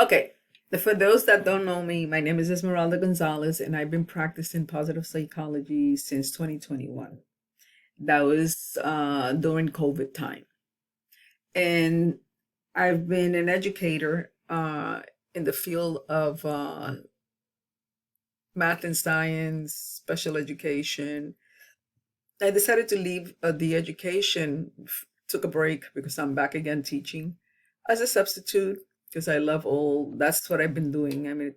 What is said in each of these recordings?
Okay. For those that don't know me, my name is Esmeralda Gonzalez, and I've been practicing positive psychology since 2021. That was during COVID time. And I've been an educator in the field of math and science, special education. I decided to leave the education, took a break because I'm back again teaching as a substitute because I love all, that's what I've been doing. I mean,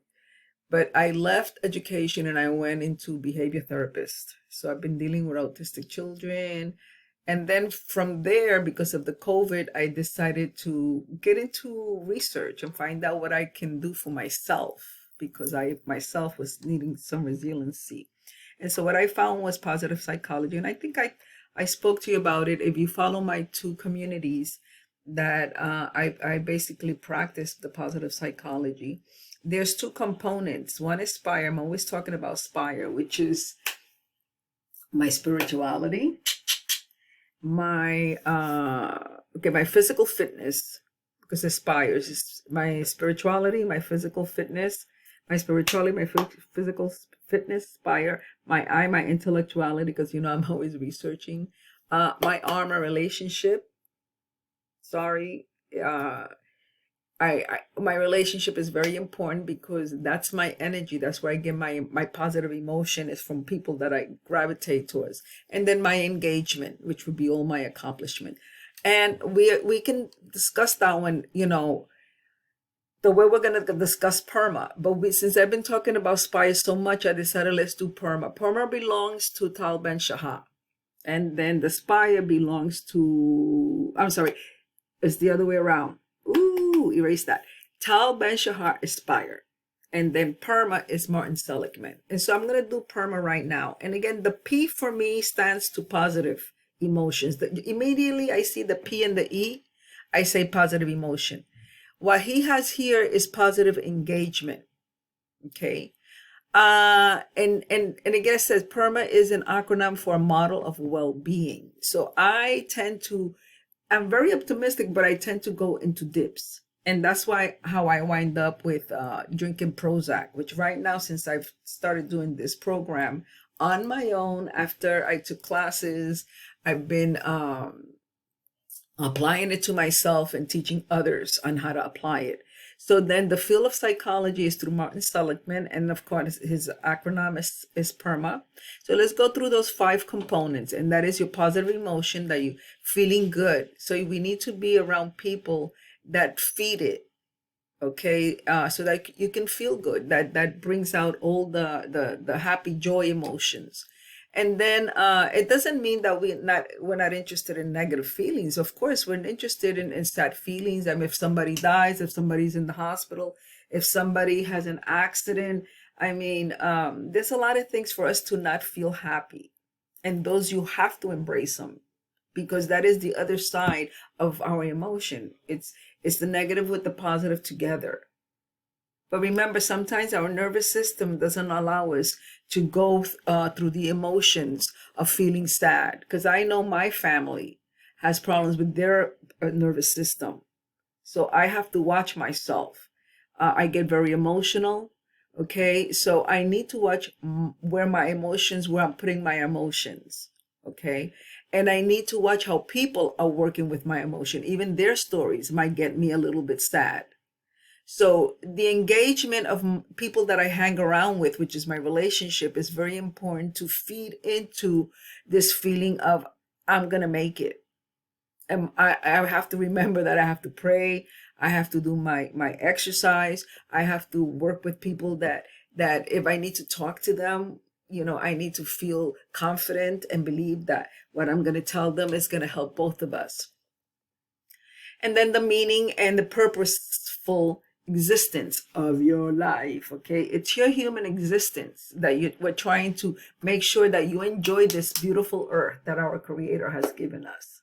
but I left education and I went into behavior therapist. So I've been dealing with autistic children. And then from there, because of the COVID, I decided to get into research and find out what I can do for myself because I myself was needing some resiliency. And so what I found was positive psychology. And I think I spoke to you about it. If you follow my two communities that I basically practice the positive psychology, there's two components. One is Spire. I'm always talking about Spire, which is my spirituality, my my physical fitness, because it spires. It's my spirituality, my physical fitness, my spirituality, my physical fitness, Spire, my intellectuality, because I'm always researching. My armor relationship. Sorry. My relationship is very important because that's my energy. That's where I get my positive emotion is from people that I gravitate towards. And then my engagement, which would be all my accomplishment. And we can discuss that one, the way we're going to discuss PERMA. But since I've been talking about Spire so much, I decided let's do PERMA. PERMA belongs to Tal Ben Shahar. And then the Spire belongs to, I'm sorry, it's the other way around. Ooh, erase that. Tal Ben Shahar is Spire. And then PERMA is Martin Seligman. And so I'm going to do PERMA right now. And again, the P for me stands to positive emotions. Immediately I see the P and the E, I say positive emotion. What he has here is positive engagement. Okay. And again, it says PERMA is an acronym for a model of well-being. So I'm very optimistic, but I tend to go into dips. And that's how I wind up with drinking Prozac, which right now, since I've started doing this program on my own, after I took classes, I've been applying it to myself and teaching others on how to apply it. So then the field of psychology is through Martin Seligman, and of course his acronym is PERMA. So let's go through those 5 components, and that is your positive emotion, that you feeling good. So we need to be around people that feed it, okay, so that you can feel good. That brings out all the happy joy emotions. And then it doesn't mean that we're not interested in negative feelings. Of course, we're interested in sad feelings. I mean, if somebody dies, if somebody's in the hospital, if somebody has an accident, I mean, there's a lot of things for us to not feel happy. And those you have to embrace them because that is the other side of our emotion. It's the negative with the positive together. But remember, sometimes our nervous system doesn't allow us to go through the emotions of feeling sad. Because I know my family has problems with their nervous system. So I have to watch myself. I get very emotional. Okay. So I need to watch where I'm putting my emotions. Okay. And I need to watch how people are working with my emotion. Even their stories might get me a little bit sad. So the engagement of people that I hang around with, which is my relationship, is very important to feed into this feeling of I'm going to make it. And I have to remember that I have to pray. I have to do my exercise. I have to work with people that if I need to talk to them, I need to feel confident and believe that what I'm going to tell them is going to help both of us. And then the meaning and the purposeful existence of your life. Okay, it's your human existence that we're trying to make sure that you enjoy this beautiful earth that our Creator has given us.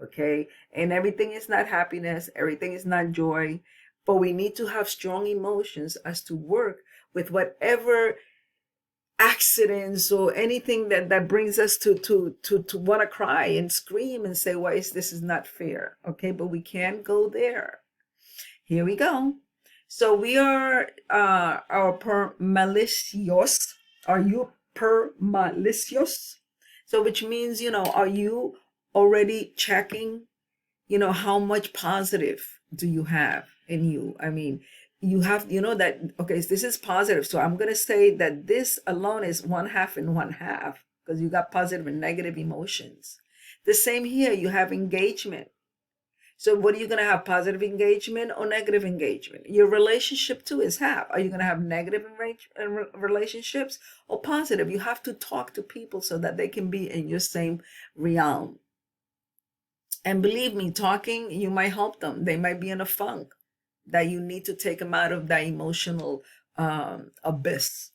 Okay, and everything is not happiness, everything is not joy, but we need to have strong emotions as to work with whatever accidents or anything that brings us to want to cry and scream and say, why is this is not fair? Okay, but we can't go there. Here we go. So we are our per malicious. Are you per malicious? So which means, are you already checking, how much positive do you have in you? I mean, you have, that, okay, this is positive. So I'm going to say that this alone is one half and one half because you got positive and negative emotions. The same here, you have engagement. So what are you going to have, positive engagement or negative engagement? Your relationship too is half. Are you going to have negative relationships or positive? You have to talk to people so that they can be in your same realm. And believe me, talking, you might help them. They might be in a funk that you need to take them out of that emotional abyss.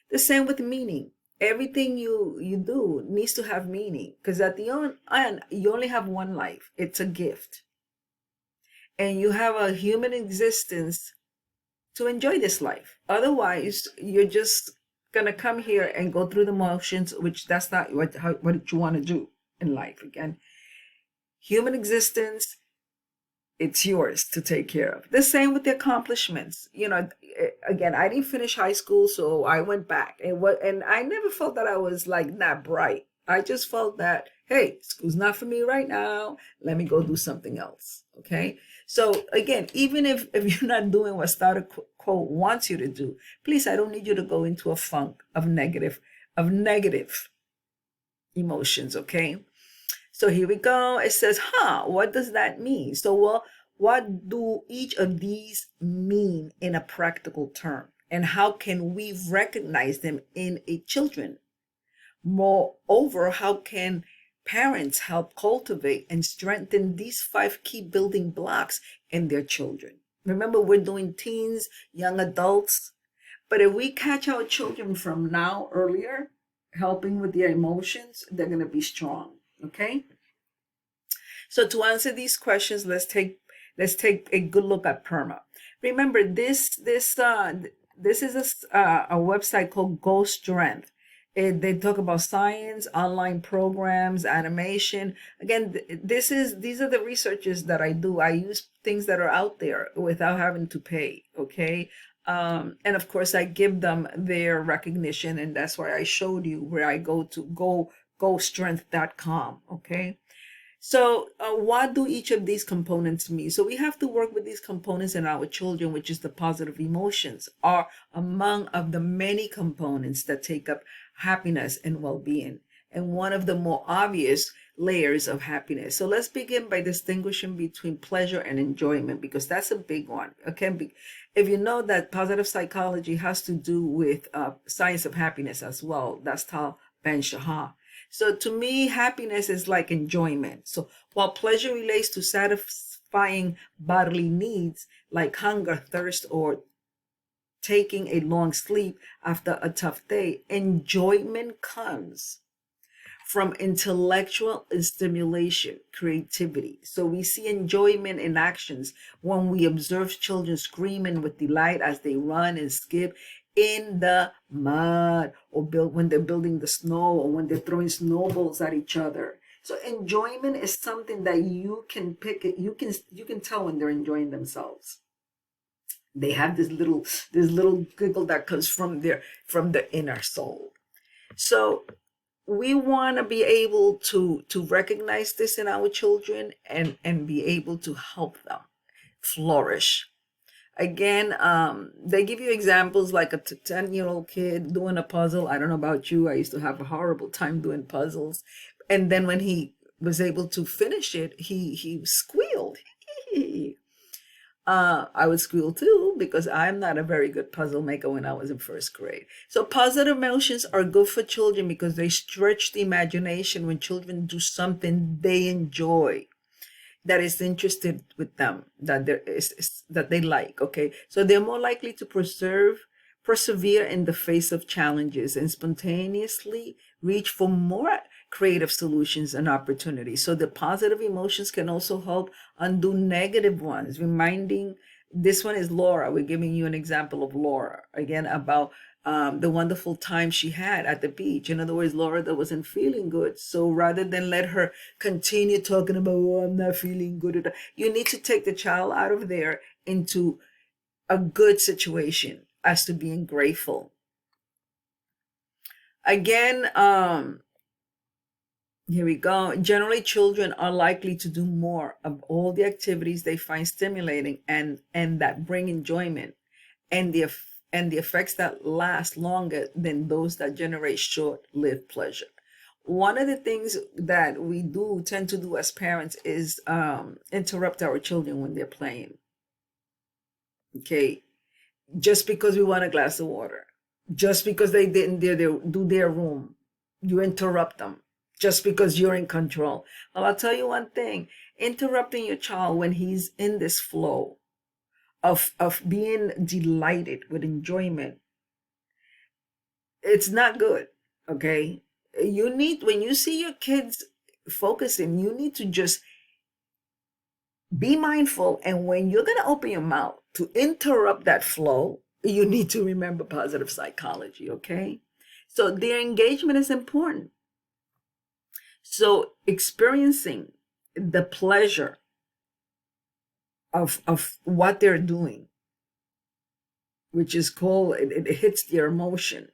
The same with meaning. Everything you do needs to have meaning because at the end, you only have one life. It's a gift. And you have a human existence to enjoy this life. Otherwise, you're just gonna come here and go through the motions, which that's not what you want to do in life. Again, human existence, it's yours to take care of. The same with the accomplishments. Again, I didn't finish high school, so I went back, and I never felt that I was like not bright. I just felt that, hey, school's not for me right now. Let me go do something else. Okay. So again, even if you're not doing what Starter Quote wants you to do, please, I don't need you to go into a funk of negative emotions. Okay. So here we go. It says, what does that mean? So, well, what do each of these mean in a practical term? And how can we recognize them in a children? Moreover, how can parents help cultivate and strengthen these 5 key building blocks in their children? Remember, we're doing teens, young adults. But if we catch our children from now earlier, helping with their emotions, they're going to be strong. Okay. So to answer these questions, let's take a good look at PERMA. Remember, this is a website called Go Strength. They talk about science, online programs, animation. Again, these are the researches that I do. I use things that are out there without having to pay. Okay. And of course, I give them their recognition, and that's why I showed you where I go to gostrength.com. Okay. So what do each of these components mean? So we have to work with these components in our children, which is the positive emotions are among of the many components that take up happiness and well-being, and one of the more obvious layers of happiness. So let's begin by distinguishing between pleasure and enjoyment, because that's a big one. Okay, if you know that positive psychology has to do with science of happiness as well, that's Tal Ben-Shahar. So to me, happiness is like enjoyment. So while pleasure relates to satisfying bodily needs like hunger, thirst, or taking a long sleep after a tough day, enjoyment comes from intellectual stimulation, creativity. So we see enjoyment in actions when we observe children screaming with delight as they run and skip in the mud, or when they're building the snow, or when they're throwing snowballs at each other. So enjoyment is something that you can pick it. You can tell when they're enjoying themselves. They have this little giggle that comes from the inner soul. So we want to be able to recognize this in our children and be able to help them flourish. Again, they give you examples like a 10-year-old kid doing a puzzle. I don't know about you. I used to have a horrible time doing puzzles. And then when he was able to finish it, he squealed. I would squeal too, because I'm not a very good puzzle maker when I was in first grade. So positive emotions are good for children because they stretch the imagination when children do something they enjoy, that is interested with them, that that they like. Okay, so they're more likely to persevere in the face of challenges and spontaneously reach for more creative solutions and opportunities. So the positive emotions can also help undo negative ones. This one is Laura. We're giving you an example of Laura again about the wonderful time she had at the beach. In other words, Laura that wasn't feeling good. So rather than let her continue talking about, oh, I'm not feeling good, you need to take the child out of there into a good situation as to being grateful. Again, here we go. Generally, children are likely to do more of all the activities they find stimulating and that bring enjoyment, and the effects that last longer than those that generate short-lived pleasure. One of the things that we do tend to do as parents is interrupt our children when they're playing. Okay, just because we want a glass of water, just because they didn't do their room, you interrupt them just because you're in control. Well, I'll tell you one thing: interrupting your child when he's in this flow of being delighted with enjoyment, it's not good. Okay, you need, when you see your kids focusing, you need to just be mindful, and when you're going to open your mouth to interrupt that flow, you need to remember positive psychology. Okay, so their engagement is important. So experiencing the pleasure of what they're doing, which is called, it hits their emotion,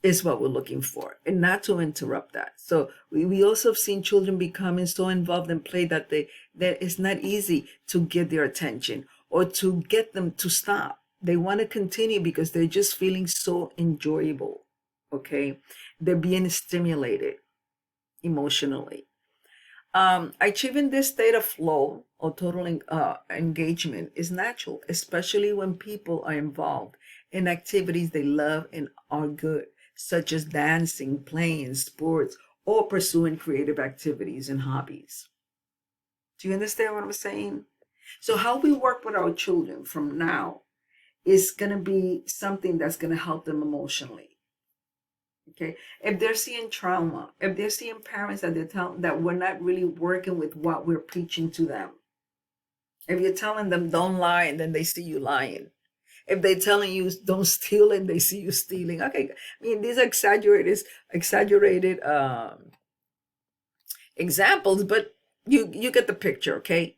is what we're looking for, and not to interrupt that. So we also have seen children becoming so involved in play that it's not easy to get their attention or to get them to stop. They want to continue because they're just feeling so enjoyable. Okay, they're being stimulated emotionally. Achieving this state of flow or total engagement is natural, especially when people are involved in activities they love and are good, such as dancing, playing sports, or pursuing creative activities and hobbies. Do you understand what I'm saying? So how we work with our children from now is going to be something that's going to help them emotionally. Okay, if they're seeing trauma, if they're seeing parents that they're telling that we're not really working with what we're preaching to them, if you're telling them don't lie and then they see you lying, if they're telling you don't steal and they see you stealing, okay, I mean, these are exaggerated examples, but you get the picture. Okay.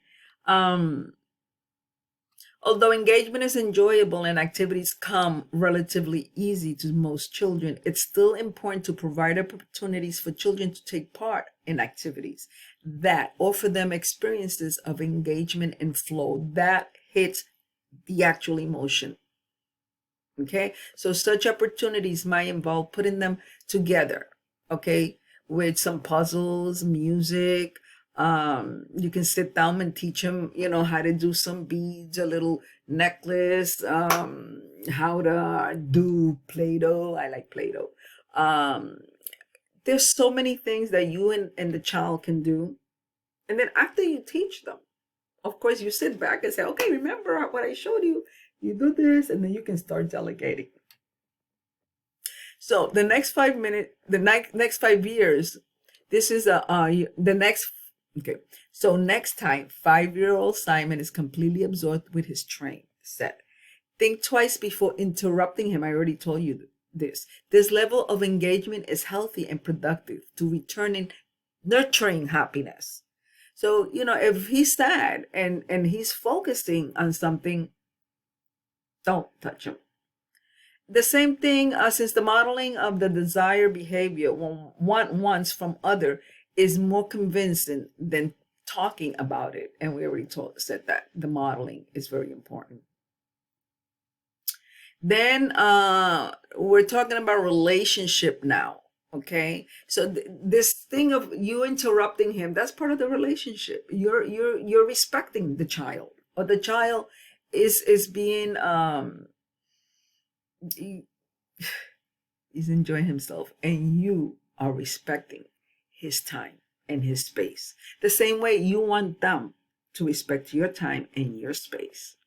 Although engagement is enjoyable and activities come relatively easy to most children, it's still important to provide opportunities for children to take part in activities that offer them experiences of engagement and flow that hits the actual emotion. Okay, so such opportunities might involve putting them together, okay, with some puzzles, music. You can sit down and teach them, how to do some beads, a little necklace, how to do Play-Doh. I like Play-Doh. There's so many things that you and the child can do. And then after you teach them, of course, you sit back and say, okay, remember what I showed you? You do this, and then you can start delegating. So the next 5 minutes, next 5 years, this is the next. Okay, so next time, 5-year-old Simon is completely absorbed with his train set. Think twice before interrupting him. I already told you this. This level of engagement is healthy and productive to returning, nurturing happiness. So, if he's sad and he's focusing on something, don't touch him. The same thing, since the modeling of the desired behavior one wants from other is more convincing than talking about it. And we already said that the modeling is very important. Then we're talking about relationship now. Okay, so this thing of you interrupting him, that's part of the relationship. You're respecting the child, or the child is being he's enjoying himself, and you are respecting his time and his space. The same way you want them to respect your time and your space.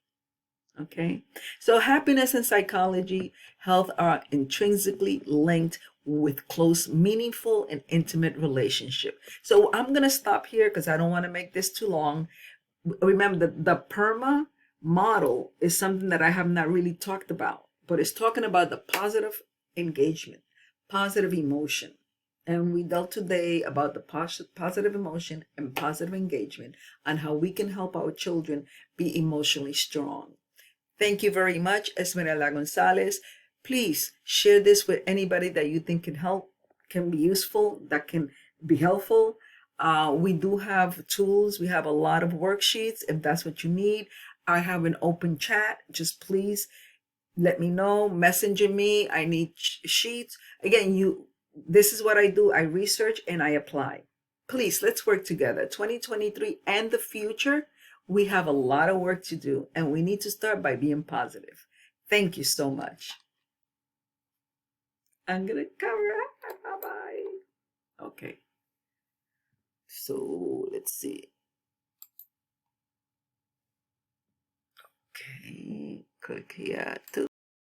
Okay, so happiness and psychology, health are intrinsically linked with close, meaningful, and intimate relationship. So I'm going to stop here because I don't want to make this too long. Remember, the PERMA model is something that I have not really talked about, but it's talking about the positive engagement, positive emotion. And we dealt today about the positive emotion and positive engagement and how we can help our children be emotionally strong. Thank you very much, Esmeralda Gonzalez. Please share this with anybody that you think can help, can be useful, that can be helpful. We do have tools. We have a lot of worksheets. If that's what you need, I have an open chat. Just please let me know. Messenger me. I need sheets. Again, this is what I do. I research and I apply. Please, let's work together. 2023 and the future, we have a lot of work to do, and we need to start by being positive. Thank you so much. I'm going to cover it. Bye-bye. Okay. So let's see. Okay. Click here.